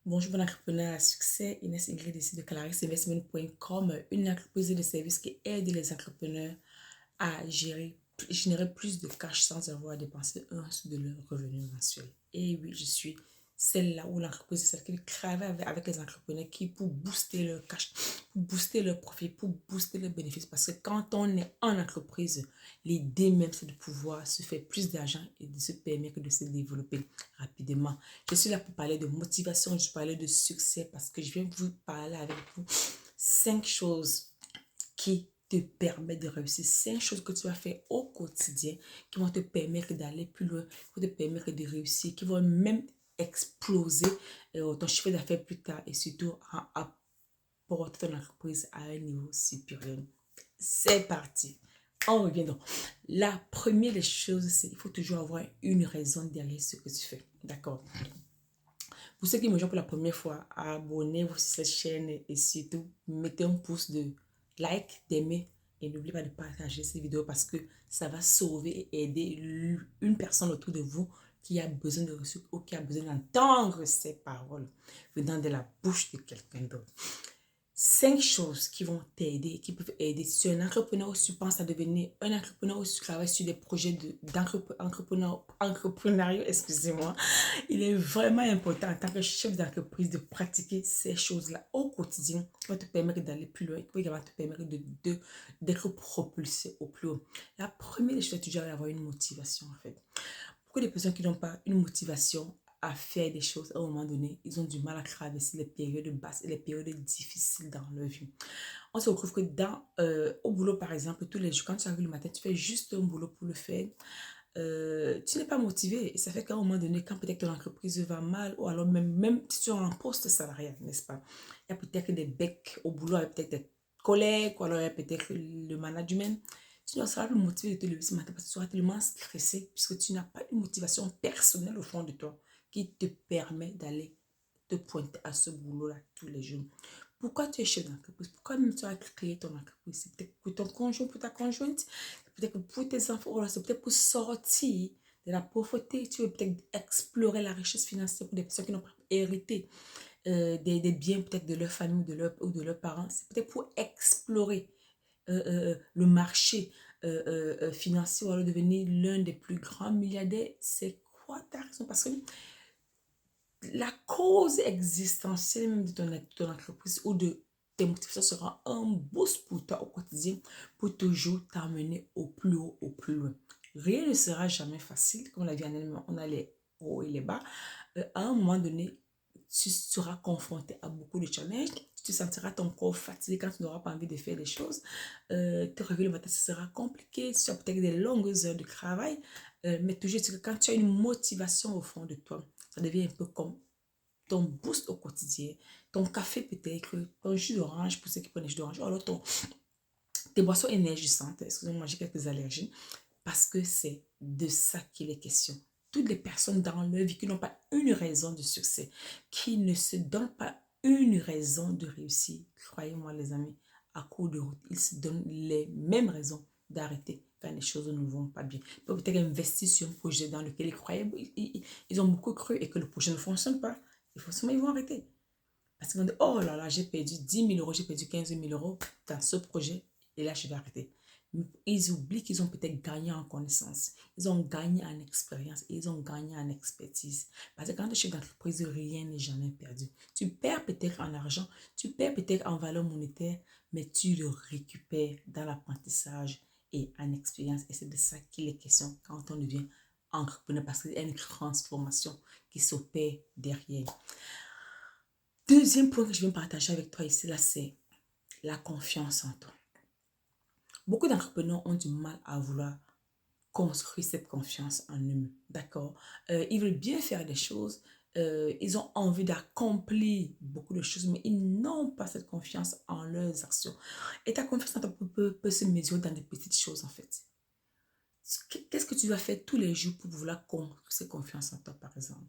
Bonjour, bon entrepreneur à succès. Inès Ingrid ici de ClarisseInvestment.com, une entreprise de services qui aide les entrepreneurs à générer plus de cash sans avoir à dépenser un sou de leur revenu mensuel. Et oui, je suis celle-là où l'entreprise, c'est celle qui travaille avec les entrepreneurs qui pour booster leur cash, pour booster leur profit, pour booster leurs bénéfices. Parce que quand on est en entreprise, l'idée même, c'est de pouvoir se faire plus d'argent et de se permettre de se développer rapidement. Je suis là pour parler de motivation, je parler de succès parce que je viens vous parler avec vous 5 choses qui te permettent de réussir. 5 choses que tu vas faire au quotidien qui vont te permettre d'aller plus loin, qui vont te permettre de réussir, qui vont même exploser ton chiffre d'affaires plus tard et surtout apporter ton entreprise à un niveau supérieur. C'est parti. On revient donc. La première des choses, c'est qu'il faut toujours avoir une raison derrière ce que tu fais. D'accord? Pour ceux qui me rejoignent pour la première fois, abonnez-vous sur cette chaîne et surtout, mettez un pouce de like, d'aimer et n'oubliez pas de partager cette vidéo parce que ça va sauver et aider une personne autour de vous qui a besoin de ressources ou qui a besoin d'entendre ces paroles venant de la bouche de quelqu'un d'autre. 5 choses qui vont t'aider, qui peuvent aider. Si tu es un entrepreneur ou si tu penses à devenir un entrepreneur ou si tu travailles sur des projets d'entrepreneuriat, excusez-moi, il est vraiment important en tant que chef d'entreprise de pratiquer ces choses-là au quotidien qui va te permettre d'aller plus loin, qui va te permettre d'être propulsé au plus haut. La première des choses, c'est toujours d'avoir une motivation en fait. Beaucoup de personnes qui n'ont pas une motivation à faire des choses à un moment donné, ils ont du mal à traverser les périodes basses et les périodes difficiles dans leur vie. On se retrouve que au boulot, par exemple, tous les jours, quand tu arrives le matin, tu fais juste un boulot pour le faire. Tu n'es pas motivé et ça fait qu'à un moment donné, quand peut-être ton entreprise va mal ou alors même si tu es en poste salarial, n'est-ce pas? Il y a peut-être des becs au boulot avec peut-être des collègues ou alors il y a peut-être le management. Tu ne seras plus motivé de te lever ce matin parce que tu seras tellement stressé puisque tu n'as pas une motivation personnelle au fond de toi qui te permet d'aller te pointer à ce boulot-là tous les jours. Pourquoi tu es chef d'entreprise? Pourquoi même tu as créé ton entreprise? C'est peut-être pour ton conjoint, pour ta conjointe, c'est peut-être pour tes enfants, c'est peut-être pour sortir de la pauvreté. Tu veux peut-être explorer la richesse financière pour des personnes qui n'ont pas hérité des biens peut-être de leur famille ou de leurs parents. C'est peut-être pour explorer le marché financier ou alors devenir l'un des plus grands milliardaires. C'est quoi ta raison? Parce que la cause existentielle même de ton entreprise ou de tes motivations sera un boost pour toi au quotidien pour toujours t'amener au plus haut, au plus loin. Rien ne sera jamais facile. Comme on l'a vu en elle, on a les hauts et les bas. À un moment donné, tu seras confronté à beaucoup de challenges. Tu sentiras ton corps fatigué quand tu n'auras pas envie de faire des choses. Te réveiller le matin, ce sera compliqué. Tu as peut-être des longues heures de travail. Mais toujours, c'est que quand tu as une motivation au fond de toi, ça devient un peu comme ton boost au quotidien, ton café peut-être, ton jus d'orange pour ceux qui prennent le jus d'orange, ou alors tes boissons énergisantes, excusez-moi, j'ai quelques allergies, parce que c'est de ça qu'il est question. Toutes les personnes dans leur vie qui n'ont pas une raison de succès, qui ne se donnent pas une raison de réussir, croyez-moi les amis, à court de route, ils se donnent les mêmes raisons d'arrêter quand les choses ne vont pas bien. Ils peuvent peut-être investir sur un projet dans lequel ils croyaient, ils ont beaucoup cru et que le projet ne fonctionne pas. Et forcément, ils vont arrêter. Parce qu'ils vont dire, oh là là, j'ai perdu 10 000 euros, j'ai perdu 15 000 euros dans ce projet et là, je vais arrêter. Ils oublient qu'ils ont peut-être gagné en connaissance, ils ont gagné en expérience, ils ont gagné en expertise. Parce que quand tu es chef d'entreprise, rien n'est jamais perdu. Tu perds peut-être en argent, tu perds peut-être en valeur monétaire, mais tu le récupères dans l'apprentissage et en expérience. Et c'est de ça qu'il est question quand on devient entrepreneur, parce qu'il y a une transformation qui s'opère derrière. Deuxième point que je viens partager avec toi ici, là, c'est la confiance en toi. Beaucoup d'entrepreneurs ont du mal à vouloir construire cette confiance en eux. D'accord? Ils veulent bien faire des choses, ils ont envie d'accomplir beaucoup de choses, mais ils n'ont pas cette confiance en leurs actions. Et ta confiance en toi peut se mesurer dans des petites choses, en fait. Qu'est-ce que tu vas faire tous les jours pour vouloir construire cette confiance en toi, par exemple?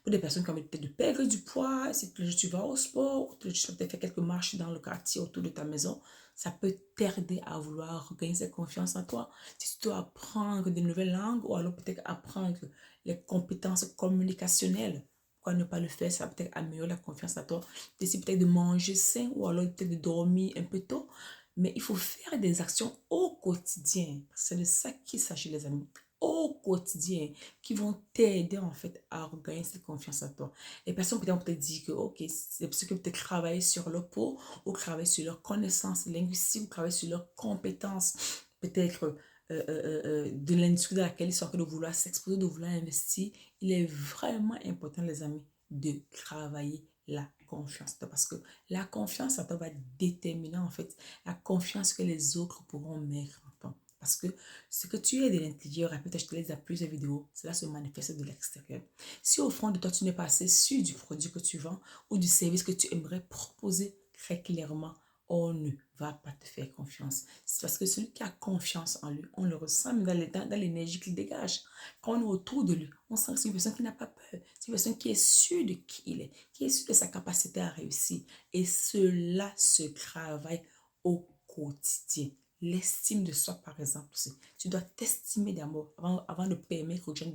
Pour des personnes qui ont peut-être de perdre du poids, si tous les jours tu vas au sport, ou tous les jours tu vas peut-être faire quelques marches dans le quartier autour de ta maison, ça peut t'aider à vouloir regagner cette confiance en toi. Si tu dois apprendre de nouvelles langues ou alors peut-être apprendre les compétences communicationnelles pourquoi ne pas le faire? Ça va peut-être améliorer la confiance à toi. Décide peut-être de manger sain ou alors peut-être de dormir un peu tôt. Mais il faut faire des actions au quotidien. C'est de ça qu'il s'agit, les amis. Au quotidien, qui vont t'aider en fait à regagner cette confiance en toi. Les personnes peut-être vont te dire que, ok, c'est parce que peut-être travailler sur leur peau, ou travailler sur leurs connaissances linguistiques, ou travailler sur leurs compétences, peut-être de l'industrie dans laquelle ils sont en train de vouloir s'exposer, de vouloir investir. Il est vraiment important, les amis, de travailler la confiance. Parce que la confiance en toi va déterminer en fait la confiance que les autres pourront mettre en toi. Parce que ce que tu es de l'intérieur, peut-être je te laisse à plusieurs vidéos, cela se manifeste de l'extérieur. Si au fond de toi, tu n'es pas assez sûr du produit que tu vends ou du service que tu aimerais proposer très clairement, on ne va pas te faire confiance. C'est parce que celui qui a confiance en lui, on le ressent dans l'énergie qu'il dégage. Quand on est autour de lui, on sent que c'est une personne qui n'a pas peur. C'est une personne qui est sûre de qui il est, qui est sûre de sa capacité à réussir. Et cela se travaille au quotidien. L'estime de soi, par exemple, aussi. Tu dois t'estimer d'abord avant de permettre aux gens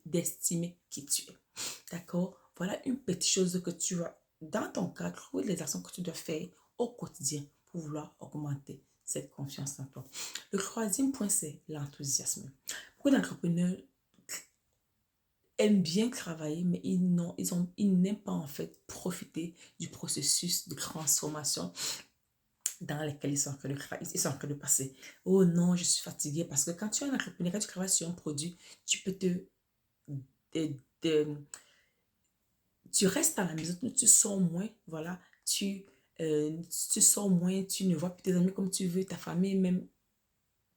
d'estimer qui tu es. D'accord? Voilà une petite chose que tu vas, dans ton cadre, trouver les actions que tu dois faire au quotidien pour vouloir augmenter cette confiance en toi. Le troisième point, c'est l'enthousiasme. Beaucoup d'entrepreneurs aiment bien travailler, mais ils n'aiment pas en fait profiter du processus de transformation dans lequel ils sont en train de passer. Oh non, je suis fatiguée parce que quand tu es un entrepreneur, quand tu travailles sur un produit, tu peux de- de- tu restes à la maison, tu sors moins, voilà, tu sors moins, tu ne vois plus tes amis comme tu veux, ta famille même,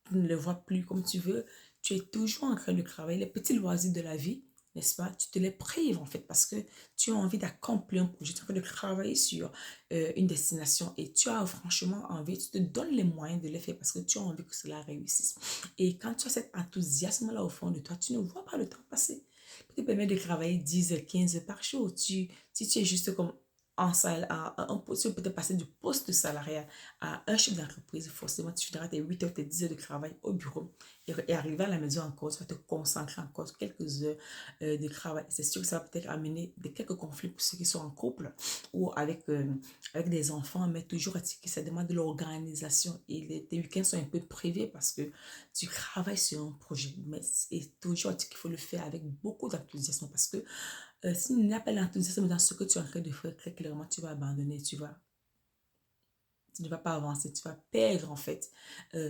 tu ne les vois plus comme tu veux, tu es toujours en train de travailler, les petits loisirs de la vie, n'est-ce pas, tu te les prives en fait parce que tu as envie d'accomplir un projet, tu es en train de travailler sur une destination et tu as franchement envie, tu te donnes les moyens de les faire parce que tu as envie que cela réussisse. Et quand tu as cet enthousiasme-là au fond de toi, tu ne vois pas le temps passer. Tu te permets de travailler 10 heures, 15 heures par jour. Si tu es juste comme en salle, un poste, tu peux peut-être passer du poste salarial à un chef d'entreprise, forcément, tu finiras tes 8 heures, tes 10 heures de travail au bureau et arriver à la maison encore, tu vas te concentrer encore quelques heures de travail. C'est sûr que ça va peut-être amener quelques conflits pour ceux qui sont en couple ou avec des enfants, mais toujours que ça demande de l'organisation et tes week-ends sont un peu privés parce que tu travailles sur un projet. Mais c'est toujours qu'il faut le faire avec beaucoup d'enthousiasme parce que s'il n'y a pas l'enthousiasme dans ce que tu es en train de faire, très clairement, tu vas abandonner, tu ne vas pas avancer, tu vas perdre en fait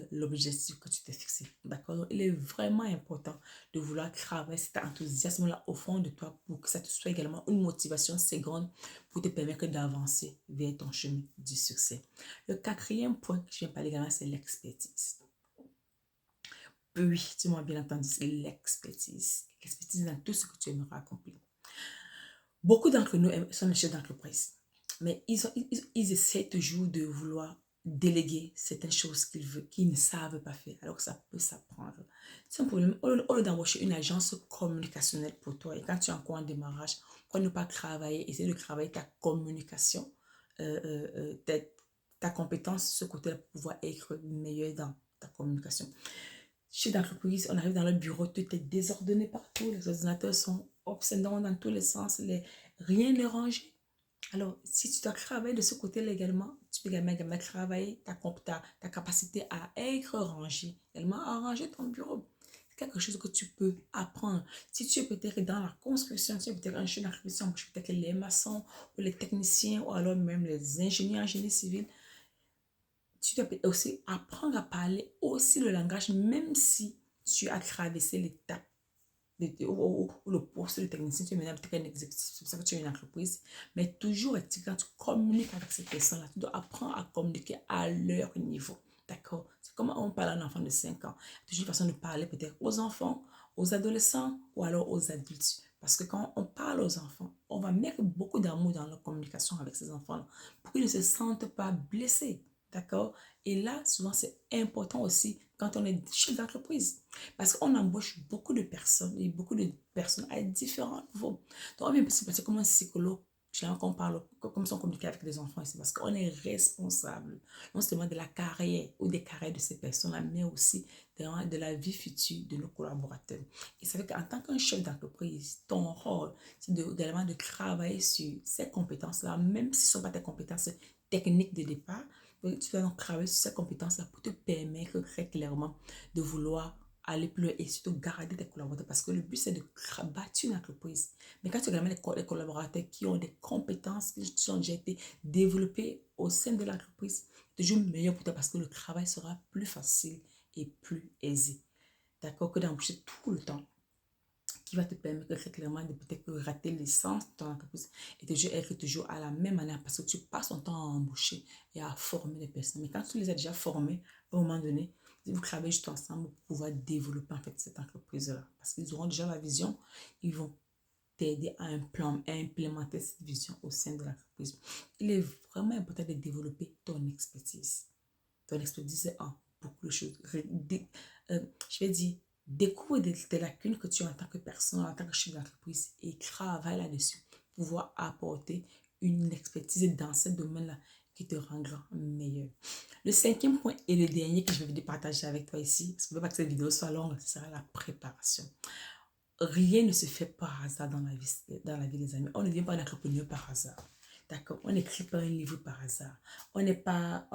l'objectif que tu t'es fixé. D'accord? Donc, il est vraiment important de vouloir travailler cet enthousiasme-là au fond de toi pour que ça te soit également une motivation seconde pour te permettre d'avancer vers ton chemin du succès. Le quatrième point que je viens parler également, c'est l'expertise. Oui, tu m'as bien entendu, c'est l'expertise. L'expertise dans tout ce que tu aimeras accomplir. Beaucoup d'entre nous sont des chefs d'entreprise, mais ils essaient toujours de vouloir déléguer certaines choses qu'ils ne savent pas faire, alors que ça peut s'apprendre. C'est un problème. Au lieu d'embaucher une agence communicationnelle pour toi, et quand tu es encore en démarrage, pourquoi ne pas travailler, essayer de travailler ta communication, ta compétence, ce côté-là, pour pouvoir être meilleur dans ta communication. Chez d'entreprise, on arrive dans le bureau, tout est désordonné partout, les ordinateurs sont obsédants dans tous les sens, rien n'est rangé. Alors, si tu dois travailler de ce côté-là également, tu peux également travailler ta capacité à être rangé, également à ranger ton bureau. C'est quelque chose que tu peux apprendre. Si tu es peut-être dans la construction, tu es peut-être un chef d'entreprise, peut-être les maçons ou les techniciens ou alors même les ingénieurs en génie civil, tu dois aussi apprendre à parler aussi le langage, même si tu as traversé l'étape ou le poste de technicien, tu es maintenant peut-être un exécutif, c'est pour ça que tu es une entreprise, mais toujours quand tu communiques avec ces personnes-là, tu dois apprendre à communiquer à leur niveau, d'accord? C'est comme on parle à un enfant de 5 ans. Il y a toujours une façon de parler peut-être aux enfants, aux adolescents ou alors aux adultes. Parce que quand on parle aux enfants, on va mettre beaucoup d'amour dans leur communication avec ces enfants-là pour qu'ils ne se sentent pas blessés. D'accord? Et là, souvent, c'est important aussi quand on est chef d'entreprise. Parce qu'on embauche beaucoup de personnes et beaucoup de personnes à différents niveaux. Donc, on vient se passer comme un psychologue Quand on parle, comme si on communique avec des enfants, c'est parce qu'on est responsable, non seulement de la carrière ou des carrières de ces personnes-là, mais aussi de la vie future de nos collaborateurs. Et ça fait qu'en tant qu'un chef d'entreprise, ton rôle, c'est également de travailler sur ces compétences-là, même si ce ne sont pas tes compétences techniques de départ, tu dois donc travailler sur ces compétences-là pour te permettre très clairement de vouloir aller plus loin et surtout garder tes collaborateurs parce que le but c'est de bâtir une entreprise. Mais quand tu regardes les collaborateurs qui ont des compétences qui ont déjà été développées au sein de l'entreprise, c'est toujours meilleur pour toi parce que le travail sera plus facile et plus aisé. D'accord? Que d'embaucher tout le temps qui va te permettre très clairement de peut-être rater l'essence de ton entreprise et toujours être toujours à la même manière parce que tu passes ton temps à embaucher et à former les personnes. Mais quand tu les as déjà formés, à un moment donné, vous travaillez juste ensemble pour pouvoir développer en fait cette entreprise-là. Parce qu'ils auront déjà la vision, ils vont t'aider à implémenter cette vision au sein de l'entreprise. Il est vraiment important de développer ton expertise. Ton expertise est en beaucoup de choses. Je vais dire, découvre des lacunes que tu as en tant que personne, en tant que chef d'entreprise et travaille là-dessus pour pouvoir apporter une expertise dans ce domaine-là qui te rendra meilleur. Le cinquième point et le dernier que je vais partager avec toi ici, parce que je ne veux pas que cette vidéo soit longue, ce sera la préparation. Rien ne se fait par hasard dans la vie des amis. On ne devient pas un entrepreneur par hasard. D'accord? On n'écrit pas un livre par hasard. On n'est pas...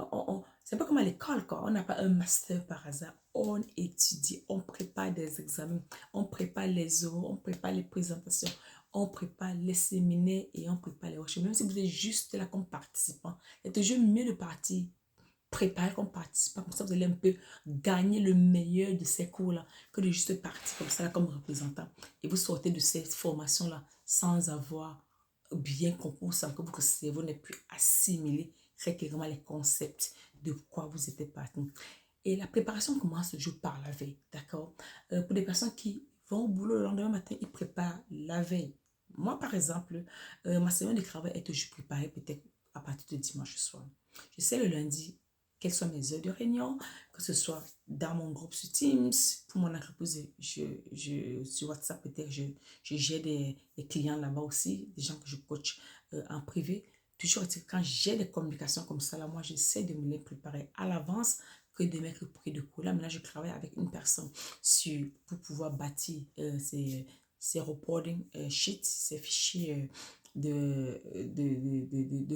c'est pas comme à l'école, quoi. On n'a pas un master par hasard. On étudie, on prépare des examens, on prépare les oraux, on prépare les présentations, on prépare les séminaires et on prépare les workshops. Même si vous êtes juste là comme participant, c'est toujours mieux de partir préparer comme participant, comme ça vous allez un peu gagner le meilleur de ces cours-là que de juste partir comme ça comme représentant. Et vous sortez de cette formation-là sans avoir bien compris, sans que votre cerveau n'ait pu assimiler très clairement les concepts de quoi vous étiez parti. Et la préparation commence toujours par la veille, d'accord? Pour des personnes qui vont au boulot le lendemain matin, ils préparent la veille. Moi, par exemple, ma semaine de travail est toujours préparée peut-être à partir de dimanche soir. Je sais le lundi quelles sont mes heures de réunion, que ce soit dans mon groupe sur Teams, pour mon entreprise, sur WhatsApp, peut-être, j'ai des clients là-bas aussi, des gens que je coach en privé. Toujours, quand j'ai des communications comme ça, là, moi, j'essaie de me les préparer à l'avance que de mettre près de coup. Là, mais là, je travaille avec une personne pour pouvoir bâtir ces reporting sheets, ces fichiers de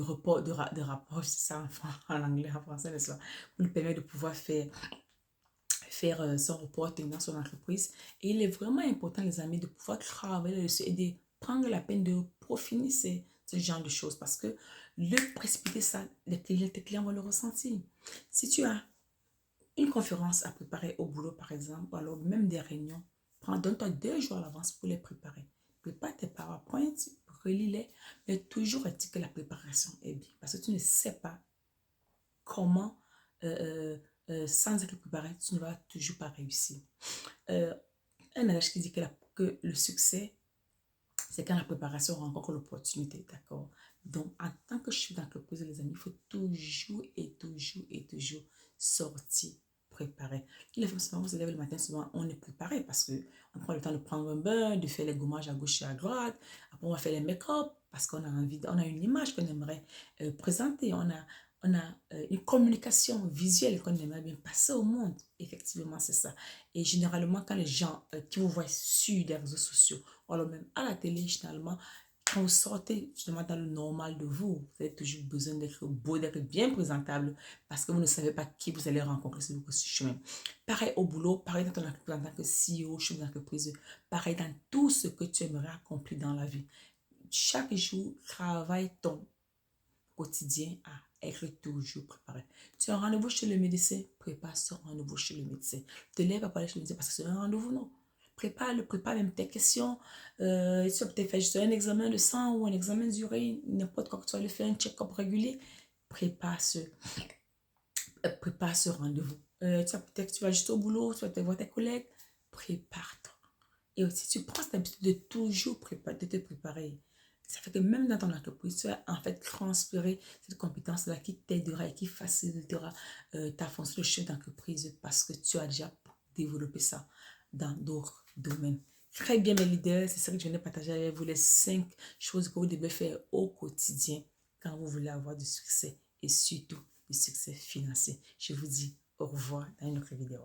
report, de rapport, c'est ça en anglais, en français, n'est-ce pas, pour lui permettre de pouvoir faire son reporting dans son entreprise. Et il est vraiment important, les amis, de pouvoir travailler là-dessus et de prendre la peine de profiner ce genre de choses parce que le précipiter ça, tes clients vont le ressentir. Si tu as une conférence à préparer au boulot, par exemple, ou alors même des réunions, donne-toi 2 jours à l'avance pour les préparer. Prépare tes PowerPoint, relis-les, mais toujours est-il que la préparation est bien. Parce que tu ne sais pas comment, sans être préparé, tu ne vas toujours pas réussir. Un adage qui dit que le succès, c'est quand la préparation rencontre l'opportunité, d'accord? Donc, en tant que chef d'entreprise, les amis, il faut toujours et toujours et toujours sortir préparé. Les femmes, souvent, on se lève le matin, souvent, on est préparé parce qu'on prend le temps de prendre un bain, de faire les gommages à gauche et à droite. Après, on va faire les make-up parce qu'on a envie, on a une image qu'on aimerait présenter. On a une communication visuelle qu'on aimerait bien passer au monde. Effectivement, c'est ça. Et généralement, quand les gens qui vous voient sur les réseaux sociaux, ou alors même à la télé, généralement, quand vous sortez justement dans le normal de vous, vous avez toujours besoin d'être beau, d'être bien présentable parce que vous ne savez pas qui vous allez rencontrer sur votre chemin. Pareil au boulot, pareil dans ton entreprise en tant que CEO, chef d'entreprise, pareil dans tout ce que tu aimerais accomplir dans la vie. Chaque jour, travaille ton quotidien à être toujours préparé. Tu as un rendez-vous chez le médecin, prépare ce rendez-vous chez le médecin. Te lève à parler chez le médecin parce que c'est un rendez-vous, non. Prépare même tes questions. Tu vas peut-être faire juste un examen de sang ou un examen d'urine, n'importe quoi que tu vas le faire, un check-up régulier. Prépare ce rendez-vous. Tu vas juste au boulot, tu vas te voir tes collègues. Prépare-toi. Et aussi, tu prends cette habitude de toujours de te préparer. Ça fait que même dans ton entreprise, tu vas en fait transpirer cette compétence-là qui t'aidera et qui facilitera ta fonction de chef d'entreprise parce que tu as déjà développé ça dans d'autres domaines. Très bien, mes leaders, c'est ça que je venais partager avec vous, les 5 choses que vous devez faire au quotidien quand vous voulez avoir du succès et surtout du succès financier. Je vous dis au revoir dans une autre vidéo.